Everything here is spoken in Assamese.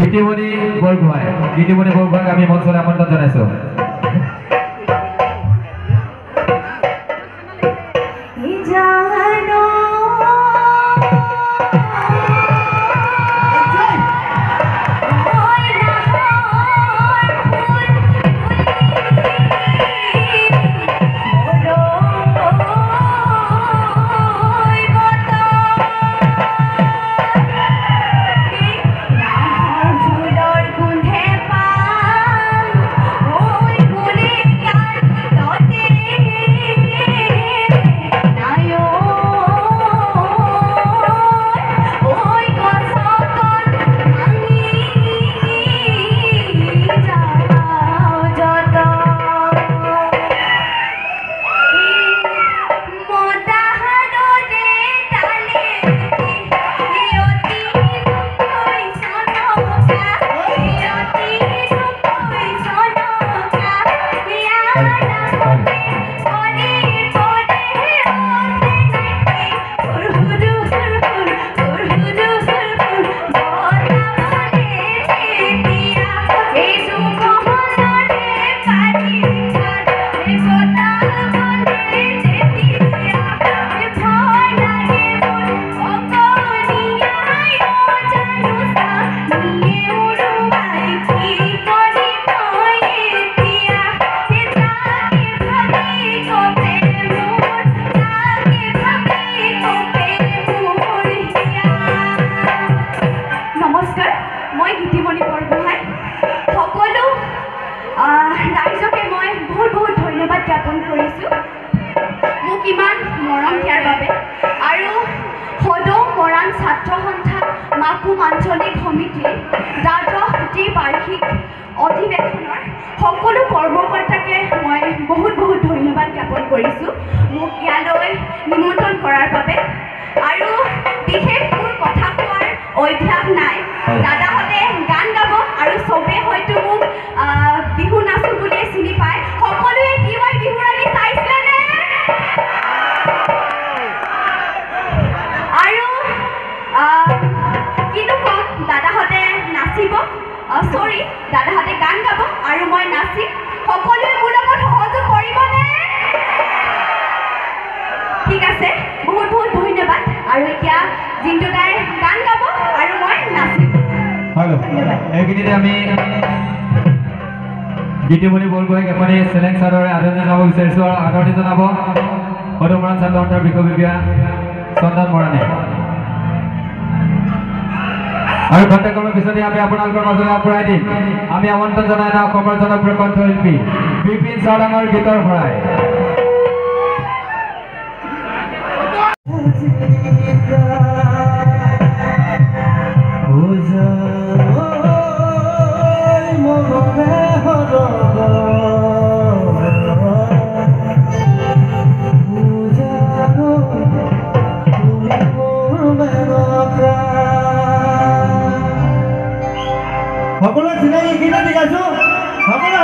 গীতিমণি বৰগোহাঁইক আমি মঞ্চলৈ আমন্ত্ৰণ জনাইছো। ৰাইজকে মই বহুত ধন্যবাদ জ্ঞাপন কৰিছোঁ মোক ইমান মৰম দিয়াৰ বাবে। আৰু সদৌ মৰাণ ছাত্ৰ সন্থা মাকুম আঞ্চলিক সমিতিৰ দ্বাদশ বাৰ্ষিক অধিৱেশনৰ সকলো কৰ্মকৰ্তাকে মই বহুত ধন্যবাদ জ্ঞাপন কৰিছোঁ মোক ইয়ালৈ নিমন্ত্ৰণ কৰাৰ বাবে। আৰু বিশেষ মোৰ কথা কোৱাৰ অভ্যাস নাই, দাদাহঁতে গান গাব আৰু চবে হয়তো মোক বিহু নাচো বুলিয়ে চিনি পায়। সকলোৱে কি মই বিহুৰাণী চাইছিলেনে? আৰু কিনো কম, দাদাহঁতে নাচিব, দাদাহঁতে গান গাব আৰু মই নাচিম। সকলোৱে মোৰ লগত সহযোগ কৰিবনে? ঠিক আছে, বহুত ধন্যবাদ। আৰু এতিয়া জিন্তু দাই গান গাব আৰু মই নাচিম। এইখিনিতে আমি গীতিমণি বৰগোহাঁইক এখনি চেলেঞ্জ চাদৰে আদৰণি জনাব বিচাৰিছোঁ। আৰু আদৰণি জনাব সদৌ মৰাণ ছাত্ৰ সন্থাৰ বিষয়ববীয়া চন্দন মৰাণে। আৰু ঘণ্টাকৰ্মৰ পিছতে আমি আপোনালোকৰ মাজলৈ আগবঢ়াই দিম আমি আমন্ত্ৰণ জনাই এটা অসমৰ জনপ্ৰিয় কণ্ঠশিল্পী বিপিন চাওডাঙৰ গীতৰ শৰাই। সকলো চিনাকি গীত গাইছো, সকলো